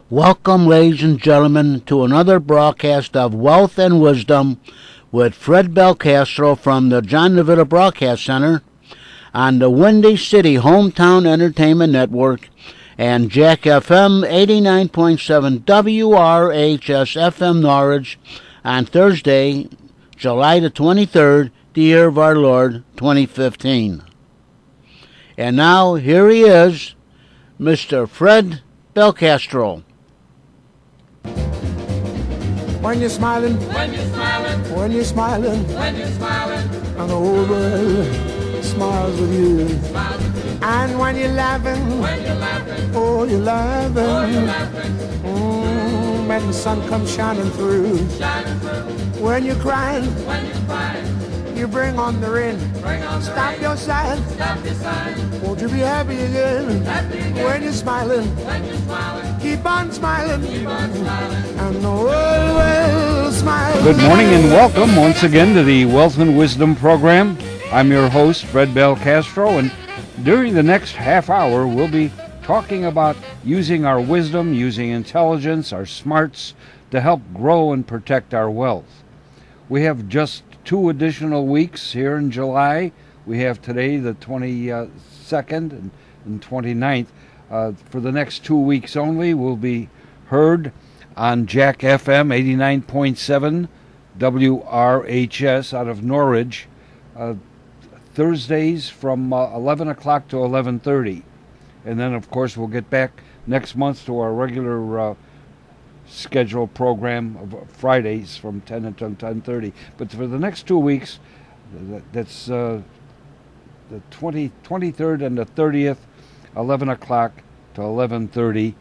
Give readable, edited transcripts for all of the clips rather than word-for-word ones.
Welcome, ladies and gentlemen, to another broadcast of Wealth and Wisdom with Fred Belcastro from the John DeVita Broadcast Center on the Windy City Hometown Entertainment Network and Jack FM 89.7 WRHS FM Norwich on Thursday, July the 23rd, the year of our Lord, 2015. And now, here he is, Mr. Fred Belcastro. When you're smiling, When you're smiling, when you're smiling, when you're smiling, and the whole world smiles with you. smiles with you. And when you're laughing, When you're laughing, oh, you're laughing. oh, you're laughing, When the sun comes shining through. shining through. When you're crying, When you're crying, you bring on the rain. bring on the Stop rain. your sighing. Stop your sighing, Won't you be happy again? happy again. When you're smiling, When you're smiling, keep on smiling. keep on smiling. And the world will smile. Good morning and welcome once again to the Wealth and Wisdom program. I'm your host, Fred Belcastro, and during the next half hour, we'll be talking about using our wisdom, using intelligence, our smarts to help grow and protect our wealth. We have just 2 additional weeks here in July. We have today the 22nd and 29th. For the next 2 weeks only, we'll be heard on Jack FM 89.7 WRHS out of Norwich, Thursdays from 11 o'clock to 11:30. And then, of course, we'll get back next month to our regular scheduled program of Fridays from 10 until 10:30. But for the next 2 weeks, that's the 23rd and the 30th, 11 o'clock to 11:30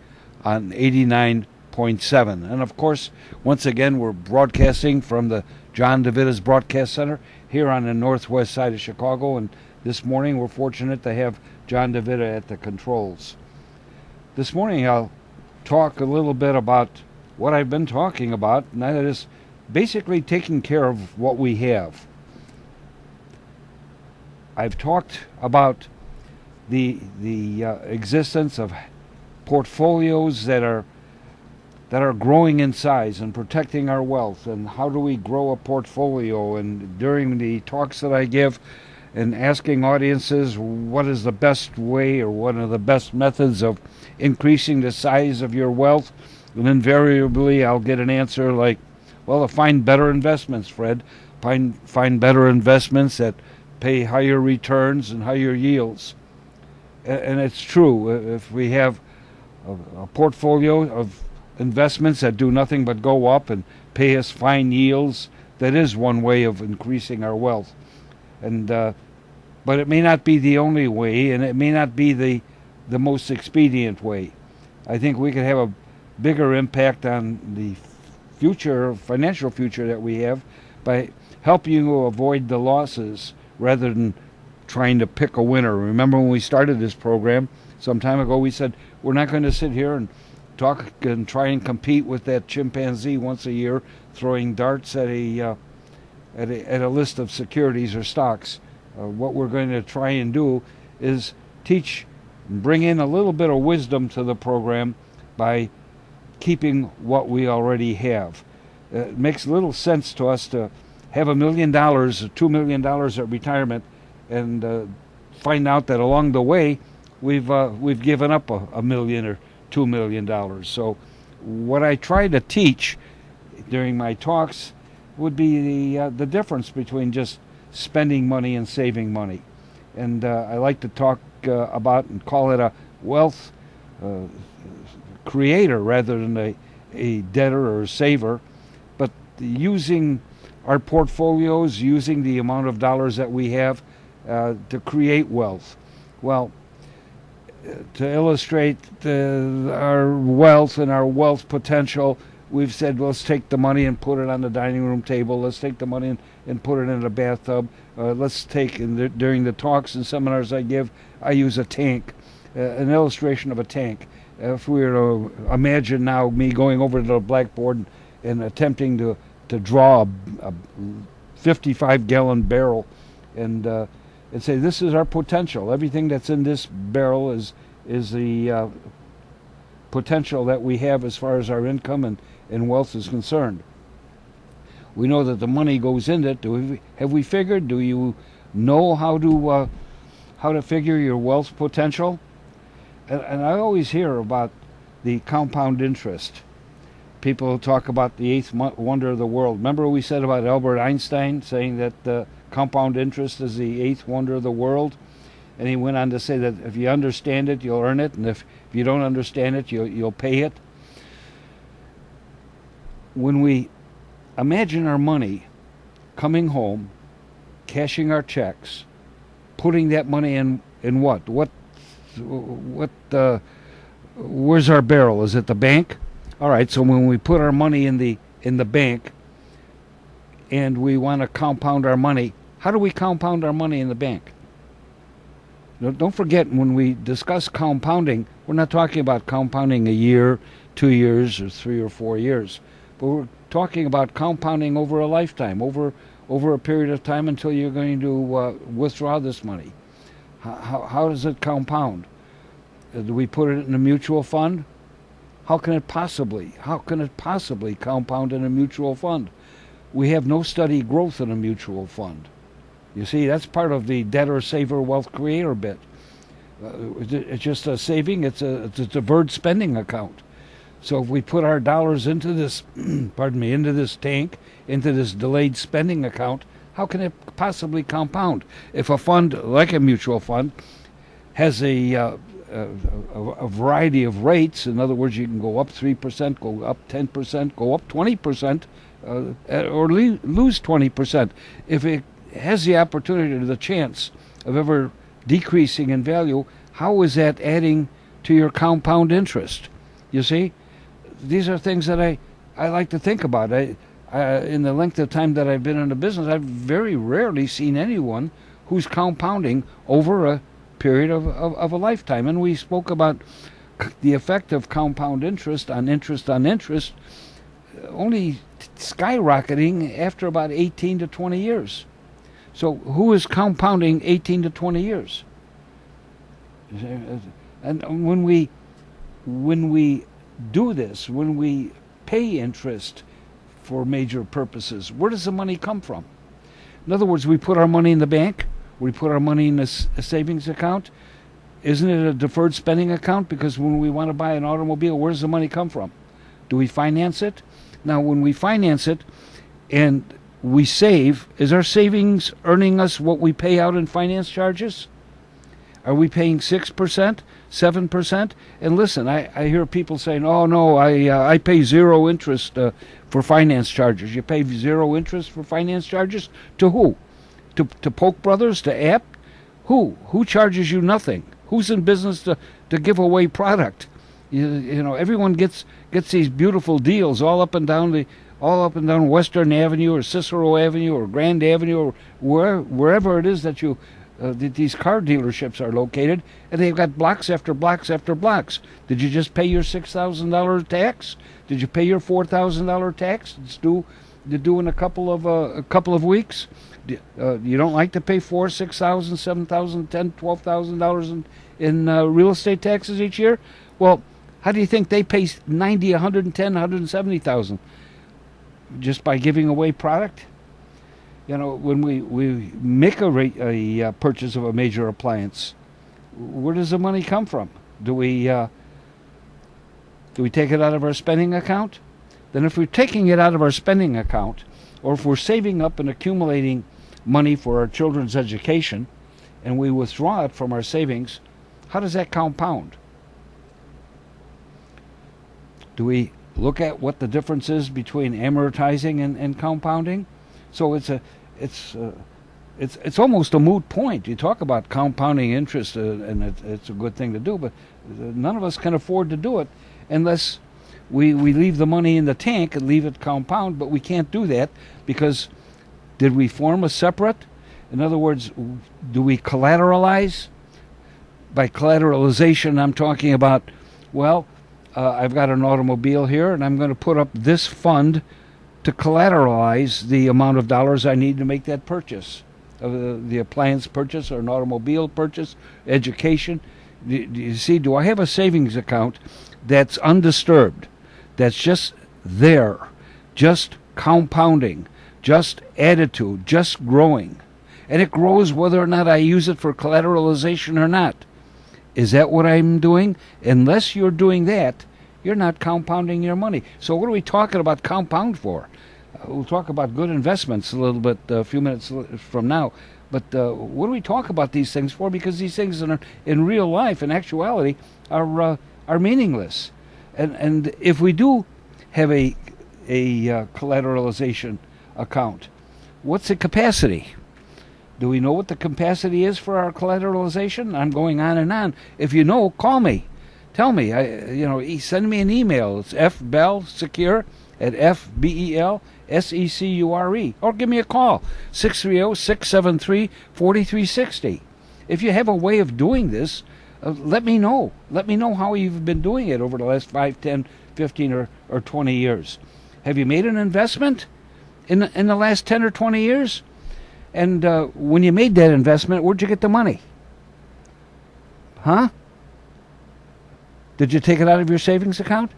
on 89.7. And of course, once again, we're broadcasting from the John DeVita's Broadcast Center here on the northwest side of Chicago. And this morning, we're fortunate to have John DeVita at the controls. This morning, I'll talk a little bit about what I've been talking about, and that is basically taking care of what we have. I've talked about the existence of portfolios that are growing in size and protecting our wealth, and how do we grow a portfolio. And during the talks that I give and asking audiences what is the best way or what are the best methods of increasing the size of your wealth, and invariably I'll get an answer like, well, to find better investments, Fred. Find better investments that pay higher returns and higher yields. And it's true. If we have a portfolio of investments that do nothing but go up and pay us fine yields, that is one way of increasing our wealth. And but it may not be the only way, and it may not be the most expedient way. I think we could have a bigger impact on the financial future that we have, by helping you avoid the losses rather than trying to pick a winner. Remember when we started this program some time ago, we said we're not going to sit here and talk and try and compete with that chimpanzee once a year throwing darts at a list of securities or stocks. What we're going to try and do is teach and bring in a little bit of wisdom to the program by keeping what we already have. It makes little sense to us to have $1 million, $2 million at retirement, and find out that along the way we've given up $1 million or $2 million. So what I try to teach during my talks would be the difference between just spending money and saving money. And I like to talk about and call it a wealth creator rather than a debtor or a saver. But using our portfolios, using the amount of dollars that we have to create wealth. Well, to illustrate our wealth and our wealth potential, we've said, let's take the money and put it on the dining room table. Let's take the money and put it in a bathtub. Let's take, during the talks and seminars I give, I use a tank, an illustration of a tank. If we were to imagine now me going over to the blackboard and attempting to draw a 55-gallon barrel and say, this is our potential. Everything that's in this barrel is the potential that we have as far as our income and wealth is concerned. We know that the money goes in it. Have we figured? Do you know how to figure your wealth potential? And I always hear about the compound interest. People talk about the eighth wonder of the world. Remember we said about Albert Einstein saying that the compound interest is the eighth wonder of the world? And he went on to say that if you understand it, you'll earn it, and if you don't understand it, you'll pay it. When we imagine our money coming home, cashing our checks, putting that money in what? Where's our barrel? Is it the bank? All right, so when we put our money in the bank and we want to compound our money, how do we compound our money in the bank? Don't forget, when we discuss compounding, we're not talking about compounding a year, 2 years, or 3 or 4 years, but we're talking about compounding over a lifetime, over a period of time until you're going to withdraw this money. How does it compound? Do we put it in a mutual fund? How can it possibly compound in a mutual fund? We have no steady growth in a mutual fund. You see, that's part of the debtor, saver, wealth creator bit. It's just a saving. It's a deferred spending account. So if we put our dollars into this, into this tank, into this delayed spending account, how can it possibly compound? If a fund like a mutual fund has a variety of rates, in other words, you can go up 3%, go up 10%, go up 20%, or lose 20%. If it has the opportunity, the chance of ever decreasing in value, how is that adding to your compound interest? You see, these are things that I like to think about. In the length of time that I've been in the business, I've very rarely seen anyone who's compounding over a period of a lifetime. And we spoke about the effect of compound interest on interest only skyrocketing after about 18 to 20 years. So who is compounding 18 to 20 years? And when we do this, when we pay interest for major purposes, where does the money come from? In other words, we put our money in the bank, we put our money in a savings account. Isn't it a deferred spending account? Because when we want to buy an automobile, where does the money come from? Do we finance it? Now, when we finance it and we save, is our savings earning us what we pay out in finance charges? Are we paying 6%, 7%? And listen, I hear people saying, "Oh no, I pay zero interest for finance charges." You pay zero interest for finance charges? To who? To Polk Brothers? To App? Who? Who charges you nothing? Who's in business to give away product? You know, everyone gets these beautiful deals all up and down Western Avenue or Cicero Avenue or Grand Avenue or wherever it is that you these car dealerships are located, and they've got blocks after blocks after blocks. Did you just pay your $6,000 tax? Did you pay your $4,000 tax? It's due in a couple of weeks. You don't like to pay $4,000, $6,000, $7,000, $10,000, $12,000 in real estate taxes each year? Well, how do you think they pay $90,000, $110,000, $170,000? Just by giving away product? You know, when we make a purchase of a major appliance, where does the money come from? Do we take it out of our spending account? Then if we're taking it out of our spending account, or if we're saving up and accumulating money for our children's education, and we withdraw it from our savings, how does that compound? Do we look at what the difference is between amortizing and compounding? So it's almost a moot point. You talk about compounding interest, and it's a good thing to do, but none of us can afford to do it unless we leave the money in the tank and leave it compound. But we can't do that because did we form a separate? In other words, do we collateralize? By collateralization, I'm talking about, well, I've got an automobile here, and I'm going to put up this fund to collateralize the amount of dollars I need to make that purchase, the appliance purchase or an automobile purchase, education. Do you see, do I have a savings account that's undisturbed, that's just there, just compounding, just attitude, just growing. And it grows whether or not I use it for collateralization or not. Is that what I'm doing? Unless you're doing that, you're not compounding your money. So what are we talking about compound for? We'll talk about good investments a little bit, a few minutes from now. But what do we talk about these things for? Because these things in real life, in actuality, are meaningless. And if we do have a collateralization account, what's the capacity? Do we know what the capacity is for our collateralization? I'm going on and on. If you know, call me. Tell me. Send me an email. It's fbelsecure at FBELSECURE. Or give me a call, 630-673-4360. If you have a way of doing this, let me know. Let me know how you've been doing it over the last 5, 10, 15, or 20 years. Have you made an investment in the last 10 or 20 years? And when you made that investment, where'd you get the money? Huh? Did you take it out of your savings account?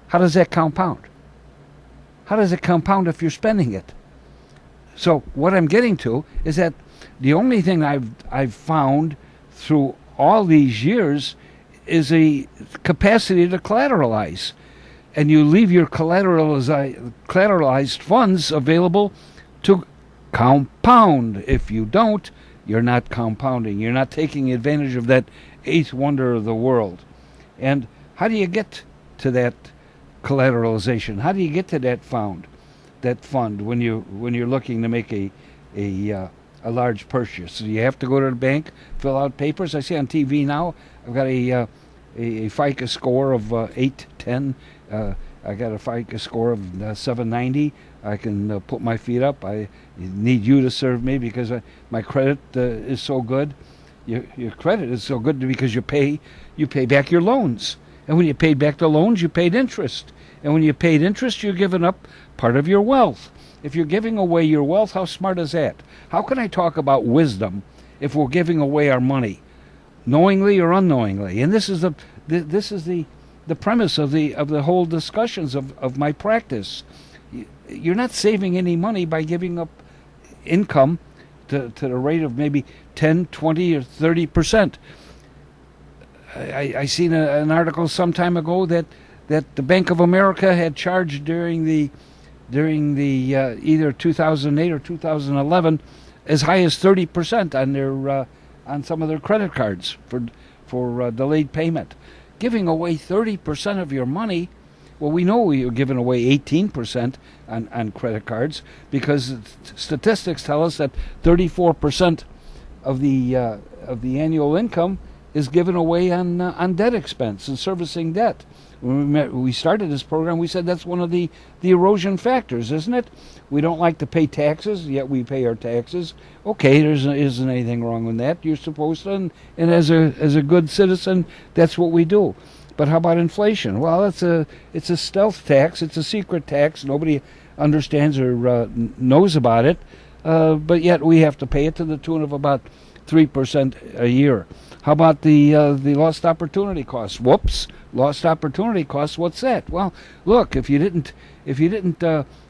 How does that compound? How does it compound if you're spending it? So what I'm getting to is that the only thing I've found through all these years is a capacity to collateralize. And you leave your collateralized funds available to compound. If you don't, you're not compounding. You're not taking advantage of that eighth wonder of the world. And how do you get to that collateralization? How do you get to that fund when you're looking to make a large purchase? So you have to go to the bank, fill out papers. I see on TV now I've got a FICO score of 810. I got a FICO score of 790. I can put my feet up. I need you to serve me because my credit is so good. Your credit is so good because you pay back your loans. And when you paid back the loans, you paid interest. And when you paid interest, you're giving up part of your wealth. If you're giving away your wealth, how smart is that? How can I talk about wisdom if we're giving away our money, knowingly or unknowingly? And this is the premise of the whole discussions of my practice. You're not saving any money by giving up income to the rate of maybe 10, 20, or 30%. I seen an article some time ago that the Bank of America had charged during the either 2008 or 2011 as high as 30% on their on some of their credit cards for delayed payment. Giving away 30% of your money. Well, we know you're giving away 18% on credit cards because statistics tell us that 34% of the annual income is given away on debt expense and servicing debt. When we started this program, we said that's one of the erosion factors, isn't it? We don't like to pay taxes, yet we pay our taxes. Okay, there isn't anything wrong with that. You're supposed to, and as a good citizen, that's what we do. But how about inflation? Well, it's a stealth tax. It's a secret tax. Nobody understands or knows about it. But yet we have to pay it to the tune of about 3% a year. How about the lost opportunity costs? Whoops, lost opportunity costs. What's that? Well, look, if you didn't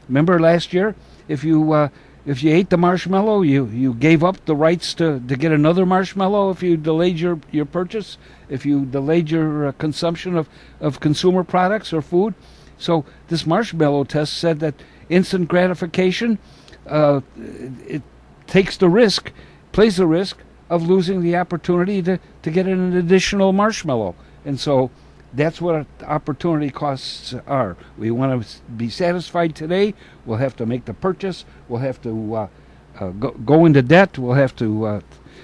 remember last year, if you ate the marshmallow, you gave up the rights to get another marshmallow if you delayed your purchase, if you delayed your consumption of consumer products or food. So this marshmallow test said that instant gratification, it plays the risk of losing the opportunity to get an additional marshmallow. And so that's what opportunity costs are. We want to be satisfied today. We'll have to make the purchase. We'll have to go into debt. We'll have to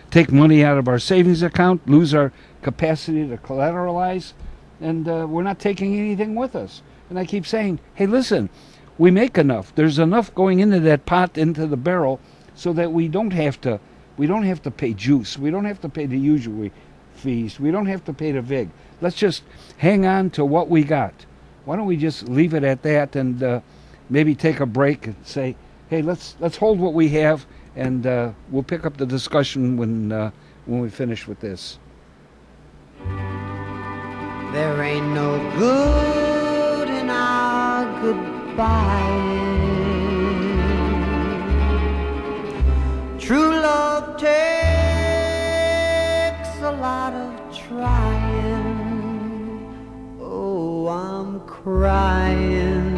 take money out of our savings account, lose our capacity to collateralize, and we're not taking anything with us. And I keep saying, hey, listen, we make enough. There's enough going into that pot, into the barrel, so that we don't have to pay juice. We don't have to pay the usual fees. We don't have to pay the VIG. Let's just hang on to what we got. Why don't we just leave it at that and maybe take a break and say, hey, let's hold what we have, and we'll pick up the discussion when we finish with this. There ain't no good in our goodbye. True love takes a lot of trying. Oh, I'm crying.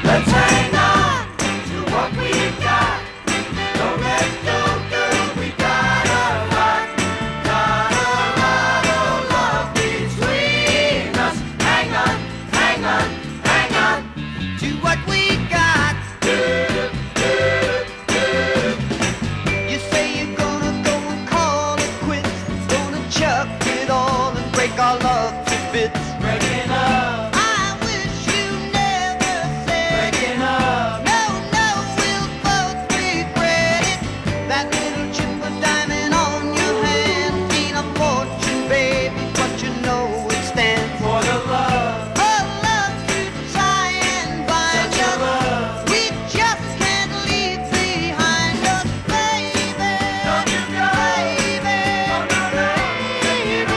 Let's hang on to what we got. Don't let go, girl, we got a lot. Got a lot of love between us. Hang on, hang on, hang on To what we got. You say you're gonna go and call it quits. Gonna chuck it all and break our love to bits. breaking up, I wish you never said breaking up. no, no, we'll both regret it. That little chip of diamond on your hand ain't a fortune, baby, but you know it stands For the love, for love to try and find such a us. love. We just can't leave behind us, baby. Don't you go, Baby, no, no, no, baby,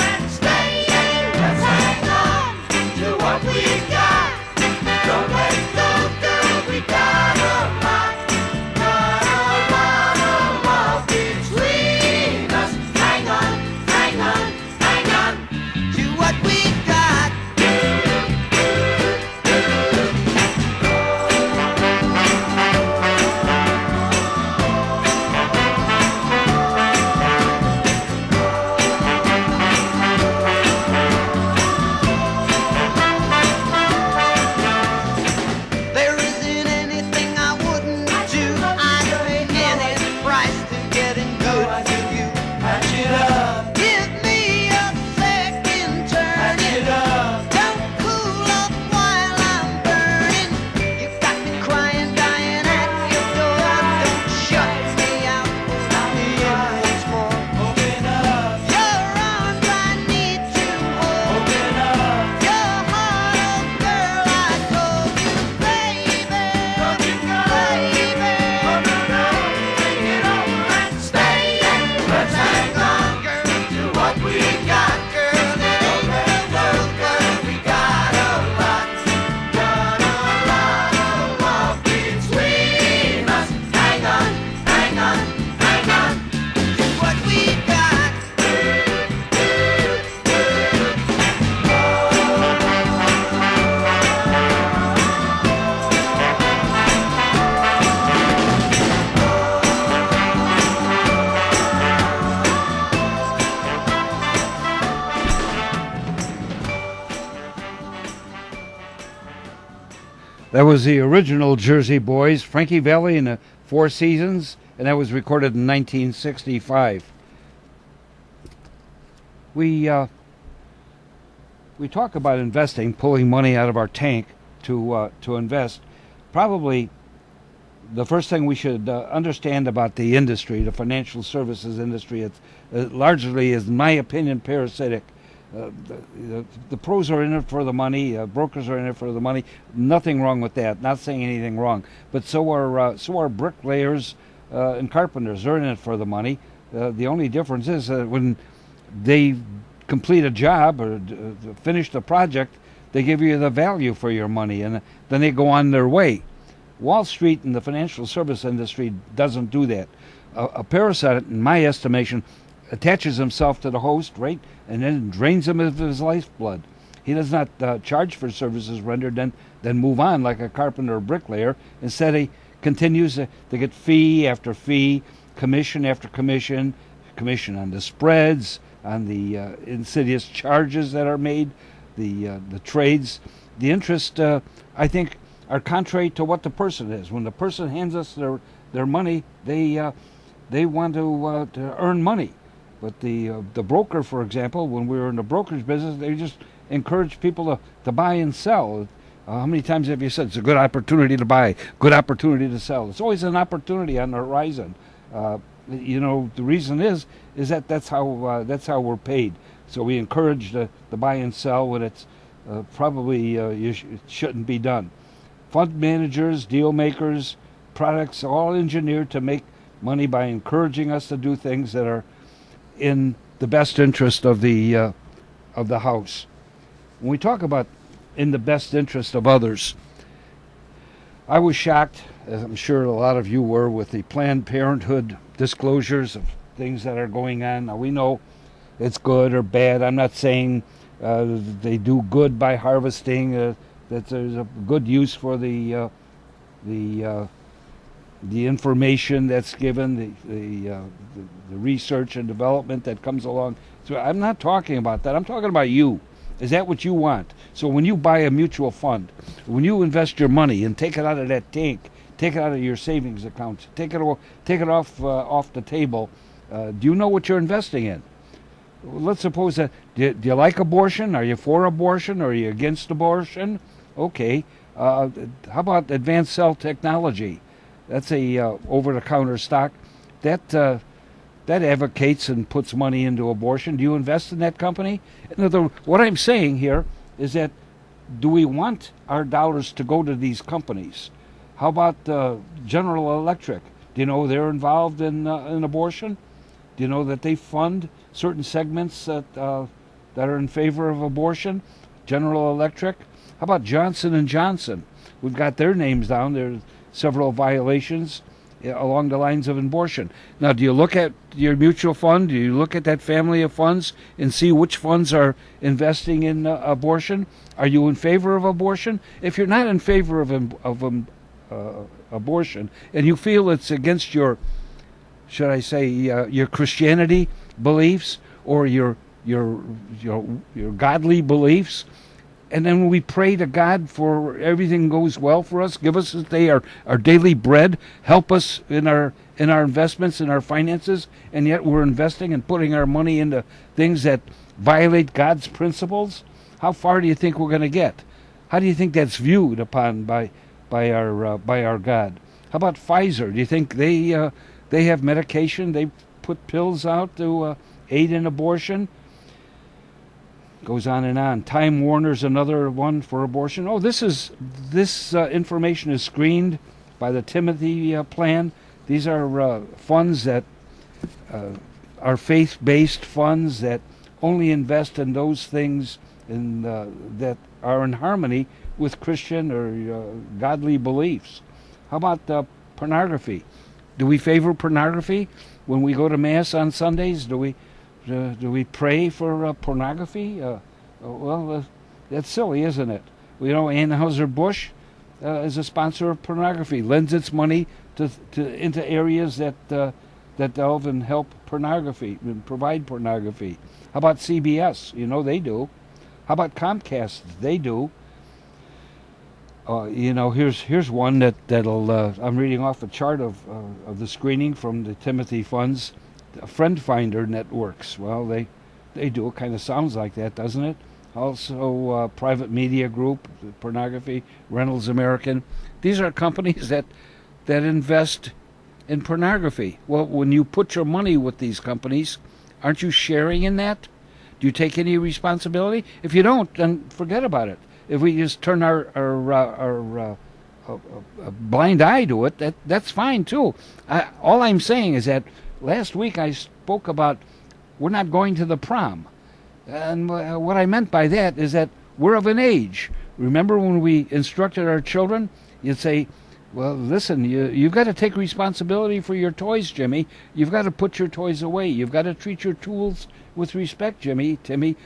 and stay. Let's hang on to what we got. Don't let go, girl, we got a lot. Got a lot of love between us. Hang on, hang on, hang on. to what we got. There isn't anything I wouldn't do. I'd pay any price to getting good to you. Patch it up, Give me a second patch it turning. up. Don't cool up while I'm burning. You got me crying, dying at your door. Don't shut me out. Let me in once more. Open up, Your arms I need to hold. open up. Your heart, oh girl, I told you, baby. Don't you go, Baby. no, no, no. Take it over and stay. Let's hang on, girl, to what we got. Girl, it ain't Don't let go, girl, we got a lot. Got a lot of love between us. Hang on, hang on, hang on. what we got. That was the original Jersey Boys, Frankie Valli and the Four Seasons, and that was recorded in 1965. We talk about investing, pulling money out of our tank to invest. Probably the first thing we should understand about the industry, the financial services industry, it's largely, is in my opinion, parasitic. The pros are in it for the money. Brokers are in it for the money. Nothing wrong with that. Not saying anything wrong. But so are bricklayers and carpenters. They're in it for the money. The only difference is when they complete a job or finish the project, they give you the value for your money, and then they go on their way. Wall Street and the financial service industry doesn't do that. A parasite, in my estimation, attaches himself to the host, right, and then drains him of his lifeblood. He does not charge for services rendered, then move on like a carpenter or bricklayer. Instead, he continues to get fee after fee, commission after commission on the spreads, on the insidious charges that are made, the trades. The interest, I think, are contrary to what the person is. When the person hands us their money, they want to earn money. But the broker, for example, when we were in the brokerage business, they just encourage people to buy and sell. How many times have you said it's a good opportunity to buy, good opportunity to sell? It's always an opportunity on the horizon. The reason is that that's how we're paid. So we encourage the buy and sell when it's probably it shouldn't be done. Fund managers, deal makers, products all engineered to make money by encouraging us to do things that are in the best interest of the house. When we talk about in the best interest of others, I was shocked, as I'm sure a lot of you were, with the Planned Parenthood disclosures of things that are going on. Now, we know it's good or bad. I'm not saying they do good by harvesting, that there's a good use for the information that's given, the research and development that comes along. So I'm not talking about that. I'm talking about you. Is that what you want? So when you buy a mutual fund, when you invest your money and take it out of that tank, take it out of your savings account, take it off the table, do you know what you're investing in? Let's suppose that, do you like abortion? Are you for abortion? Are you against abortion? Okay. How about advanced cell technology? That's a over-the-counter stock. That advocates and puts money into abortion. Do you invest in that company? In other words, what I'm saying here is that, do we want our dollars to go to these companies? How about General Electric? Do you know they're involved in abortion? Do you know that they fund certain segments that are in favor of abortion? General Electric. How about Johnson & Johnson? We've got their names down. There's several violations along the lines of abortion. Now, do you look at your mutual fund? Do you look at that family of funds and see which funds are investing in abortion? Are you in favor of abortion? If you're not in favor of abortion and you feel it's against your, should I say, your Christianity beliefs or your godly beliefs, and then we pray to God for everything goes well for us. Give us this day our daily bread. Help us in our investments, in our finances, and yet we're investing and putting our money into things that violate God's principles. How far do you think we're going to get? How do you think that's viewed upon by our God? How about Pfizer? Do you think they have medication? They put pills out to aid in abortion? Goes on and on. Time Warner's another one for abortion. Oh, this information is screened by the Timothy Plan. These are funds that are faith-based funds that only invest in those things that are in harmony with Christian or godly beliefs. How about pornography? Do we favor pornography when we go to Mass on Sundays? Do we pray for pornography? Well, that's silly, isn't it? You know, Anheuser-Busch is a sponsor of pornography, lends its money into areas that delve and help pornography, and provide pornography. How about CBS? You know, they do. How about Comcast? They do. You know, here's one that'll. I'm reading off a chart of the screening from the Timothy Funds. Friend Finder networks. Well, they do. It kind of sounds like that, doesn't it? Also, Private Media Group, pornography, Reynolds American. These are companies that invest in pornography. Well, when you put your money with these companies, aren't you sharing in that? Do you take any responsibility? If you don't, then forget about it. If we just turn our blind eye to it, that's fine too. All I'm saying is that last week I spoke about we're not going to the prom. And what I meant by that is that we're of an age. Remember when we instructed our children, you'd say, well, listen, you've got to take responsibility for your toys, Jimmy. You've got to put your toys away. You've got to treat your tools with respect, Timmy.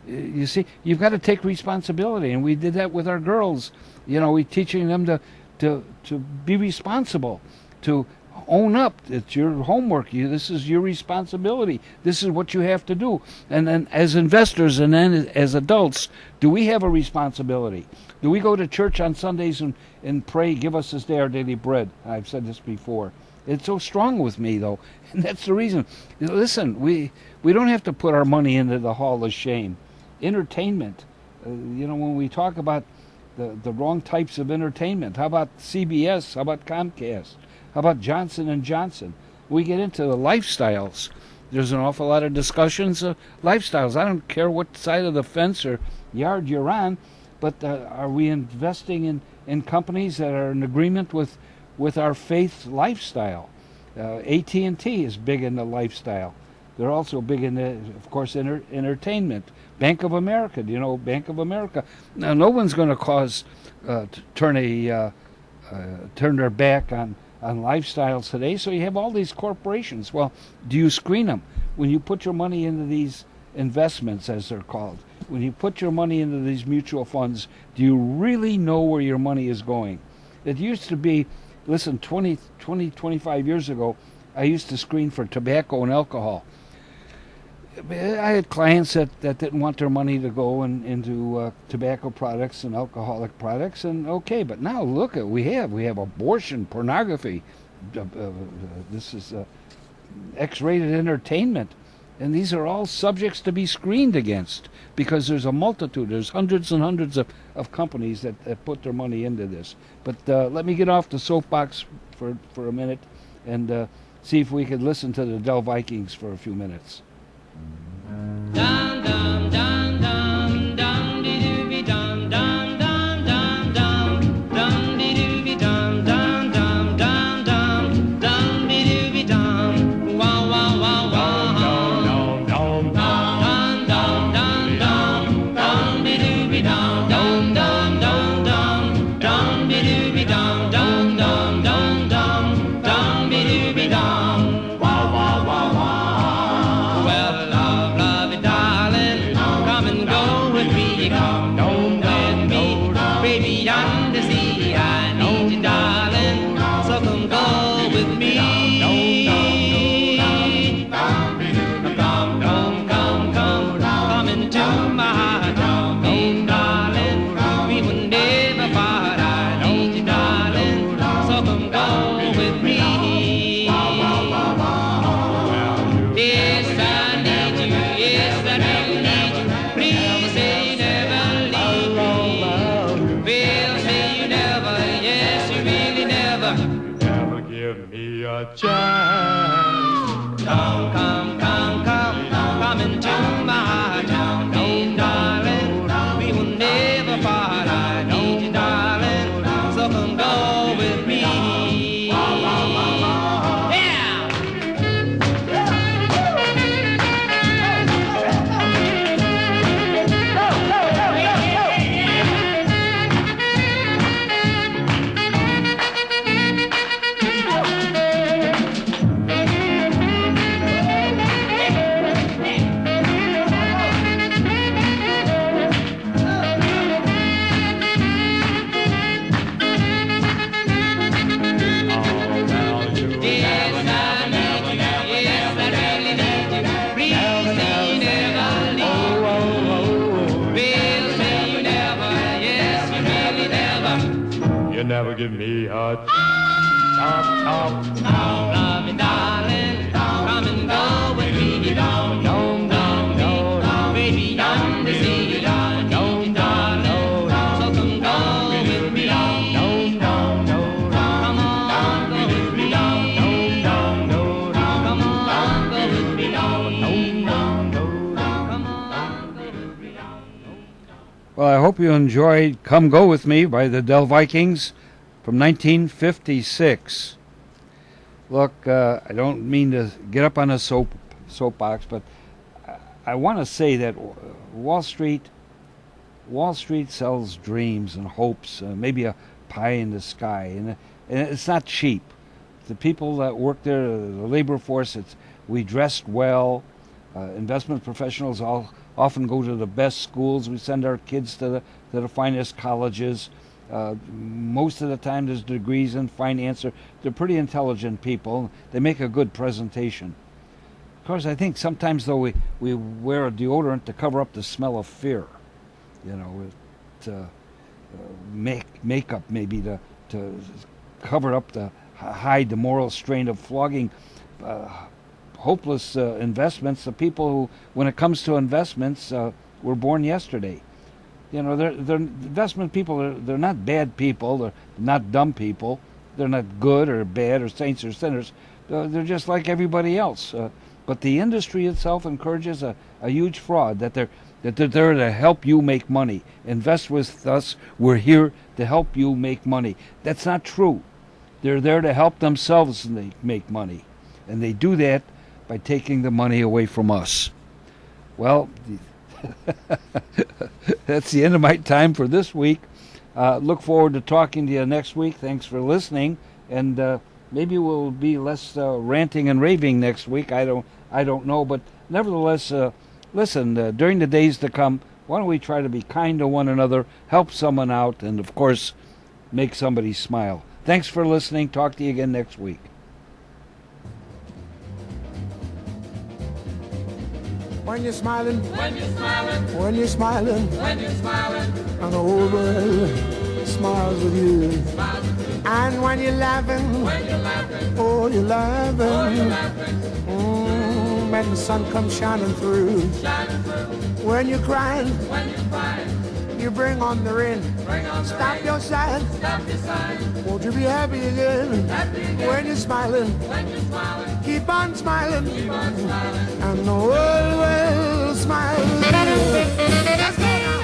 You see, you've got to take responsibility. And we did that with our girls. You know, we teaching them to be responsible, to own up. It's your homework. This is your responsibility. This is what you have to do. And then as investors and then as adults, do we have a responsibility? Do we go to church on Sundays and pray, give us this day our daily bread? I've said this before. It's so strong with me, though. And that's the reason. Listen, we don't have to put our money into the hall of shame. Entertainment. You know, when we talk about the wrong types of entertainment, how about CBS? How about Comcast? How about Johnson & Johnson? We get into the lifestyles. There's an awful lot of discussions of lifestyles. I don't care what side of the fence or yard you're on, but are we investing in companies that are in agreement with with our faith lifestyle. AT&T is big in the lifestyle. They're also big in, of course, entertainment. Bank of America, do you know Bank of America? Now, no one's going to turn their back on lifestyles today. So you have all these corporations. Well, do you screen them when you put your money into these investments, as they're called? When you put your money into these mutual funds, do you really know where your money is going? It used to be, listen, 25 years ago, I used to screen for tobacco and alcohol. I had clients that didn't want their money to go into tobacco products and alcoholic products, and okay, but now look at we have abortion, pornography. This is X-rated entertainment, and these are all subjects to be screened against because there's a multitude. There's hundreds and hundreds of companies that put their money into this. But let me get off the soapbox for a minute and see if we could listen to the Del Vikings for a few minutes. Dum dum dum dum dum dee doo be dum dum dum dum dum dum dee doo be dum dum dum dum dum dum dee doo be dum wow wow wow wow dum dum dum dum dum dum dum dee doo be dum dum dum dum dum dum dee doo be dum dum dum dum dum dum dee doo be dum wow wow wow wow. Well, love, darling, come and go with me, come with me, baby, yonder sea, I need you, darling, so come go with me. Come into my heart, darling, we will never part, I need you, darling, so come go with me. Yes, I need you, yes, I do need you, please say you never leave me. Well, say you never, yes, you really never. Never give me a chance. Come into my heart, darling, we will never part, I need you, darling, so come go with me. Yeah! You never give me a chance. Love me, darling, come and go with me, baby, yonder sea, darling, so come go with me. Come on, go with me. Come on, go with me. Come on, go with me. Well, I hope you enjoyed Come Go With Me by the Del Vikings from 1956. Look, I don't mean to get up on a soapbox, but I want to say that Wall Street sells dreams and hopes, maybe a pie in the sky, and it's not cheap. The people that work there, the labor force, we dressed well. Investment professionals often go to the best schools. We send our kids to the finest colleges. Most of the time there's degrees in finance. They're pretty intelligent people. They make a good presentation. Of course, I think sometimes, though, we wear a deodorant to cover up the smell of fear. You know, to makeup maybe to cover up hide the moral strain of flogging hopeless investments. The people who, when it comes to investments, were born yesterday. You know, they're investment people. They're not bad people. They're not dumb people. They're not good or bad or saints or sinners. They're just like everybody else. But the industry itself encourages a huge fraud that they're there to help you make money. Invest with us. We're here to help you make money. That's not true. They're there to help themselves and they make money. And they do that by taking the money away from us. Well, that's the end of my time for this week. Look forward to talking to you next week. Thanks for listening. And maybe we'll be less ranting and raving next week. I don't know. But nevertheless, listen, during the days to come, why don't we try to be kind to one another, help someone out, and, of course, make somebody smile. Thanks for listening. Talk to you again next week. When you're smiling, When you're smiling, when you're smiling, when you're smiling, and the whole world smiles with you. And when you're laughing, when you're laughing, oh, you're you're laughing. laughing, When the sun comes shining through. shining through. When you're crying, When you're crying, you bring on the rain. bring on the Stop rain, your sighing. stop your sighing, Won't you be happy again? happy again. When you're smiling, When you're smiling, keep on smiling. keep on smiling. And the world will smile with you. Let's go now.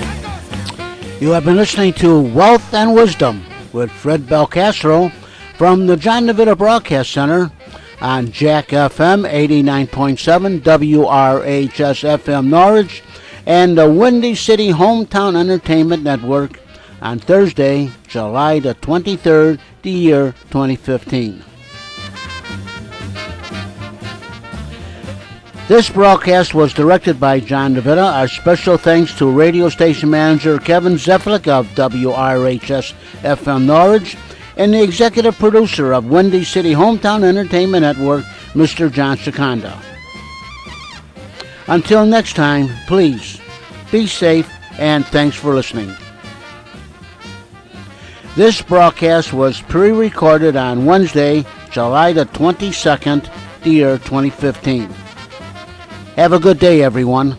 Let's go. You have been listening to Wealth and Wisdom with Fred Belcastro from the John DeVita Broadcast Center on Jack FM 89.7 WRHS FM Norwich and the Windy City Hometown Entertainment Network on Thursday, July the 23rd, the year 2015. This broadcast was directed by John DeVita. Our special thanks to radio station manager Kevin Zeflik of WRHS FM Norwich and the executive producer of Windy City Hometown Entertainment Network, Mr. John Seconda. Until next time, please be safe and thanks for listening. This broadcast was pre-recorded on Wednesday, July the 22nd, the year 2015. Have a good day, everyone.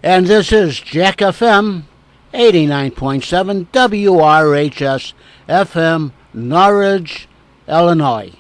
And this is Jack FM 89.7 WRHS FM, Norwich, Illinois.